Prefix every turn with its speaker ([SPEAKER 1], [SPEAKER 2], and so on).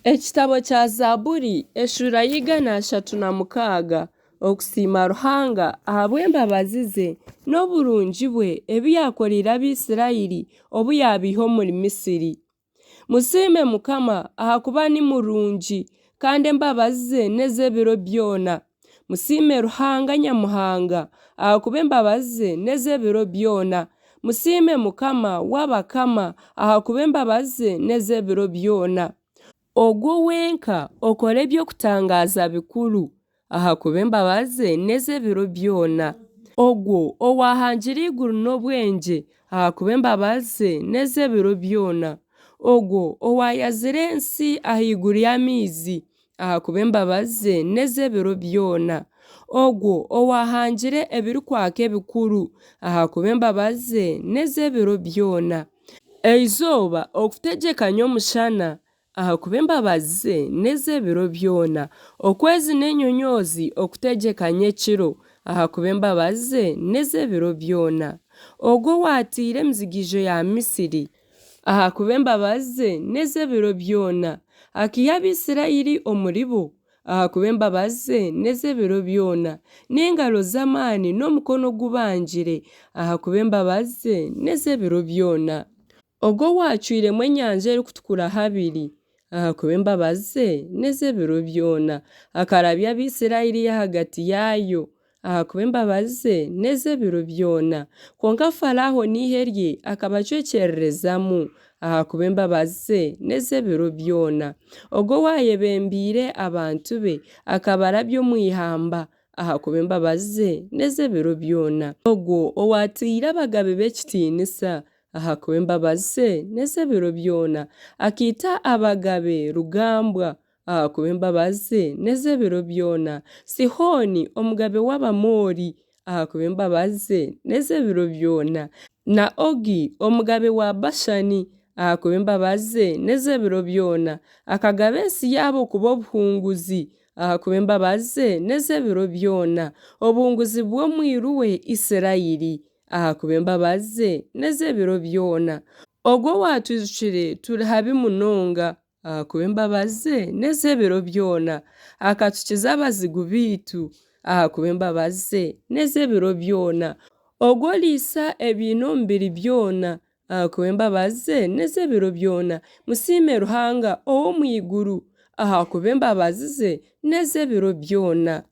[SPEAKER 1] Ekitabo kya Zaaburi eshura y'igana ashatu na mukaaga okusiima Ruhanga ahabw'embabazi ze n'oburungi bwe ebi yakoreire Abisirayiri obu yabaiha omuri Misiri. Musiime Mukama ahakuba ni murungi kandi embabazi ze n'ez'ebiro byona. Musiime Ruhanga Nyamuhanga ahakuba embabazi ze n'ez'ebiro byona. Musiime Mukama w'abakama ahakuba embabazi ze n'ez'ebiro byona. Ogwo wenka okora eby'okutangaza bikuru ahakuba embabazi ze n'ez'ebiro byona. Ogwo owahangira iguru n'obwengye ahakuba embabazi ze n'ez'ebiro byona. Ogwo owayazire ensi ahaiguru y'amaizi ahakuba embabazi ze n'ez'ebiro byona. Ogwo owahangire ebirikwaka ebikuru ahakuba embabazi ze n'ez'ebiro byona. Eizooba okutegekanya omushana ahakuba embabazi ze n'ez'ebiro byona. Okwezi n'enyonyozi okutegekanya ekiro ahakuba embabazi ze n'ez'ebiro byona. Ogwo watiire emizigijo ya Misiri ahakuba embabazi ze n'ez'ebiro byona. Akiha Abisirayiri omuri bo ahakuba embabazi ze n'ez'ebiro byona. N'engaro z'amaani n'omukono gubangire ahakuba embabazi ze n'ez'ebiro byona. Ogwo wacwiremu enyanja erikutukura habiri ahakuba embabazi ze n'ez'ebiro byona. Akarabya Abisirayiri ahagati yaayo ahakuba embabazi ze n'ez'ebiro byona. Kwonka Faraho n'ihe rye akabacwekyererrezamu ahakuba embabazi ze n'ez'ebiro byona. Ogwo wayebembiire abantu be akabarabya omw'ihamba ahakuba embabazi ze n'ez'ebiro byona. Ogwo owatiire abagabe b'ekitiinisa ahakuba embabazi ze n'ez'ebiro byona. Akiita abagabe rugambwa ahakuba embabazi ze n'ez'ebiro byona. Sihooni omugabe w'Abamori ahakuba embabazi ze n'ez'ebiro byona. Na Ogi omugabe wa Bashani ahakuba embabazi ze n'ez'ebiro byona. Akagaba ensi yaabo kuba obuhunguzi ahakuba embabazi ze n'ez'ebiro byona. Obuhunguzi bw'omwiru we Isirayiri ahakuba embabazi ze n'ez'ebiro byona. Ogwo watwijukire turi habi munonga ahakuba embabazi ze n'ez'ebiro byona. Akatukiza abazigu baitu ahakuba embabazi ze n'ez'ebiro byona. Ogwo liisa ebiine omubiri byona ahakuba embabazi ze n'ez'ebiro byona. Musiime Ruhanga ow'omw'iguru ahakuba embabazi ze n'ez'ebiro byona.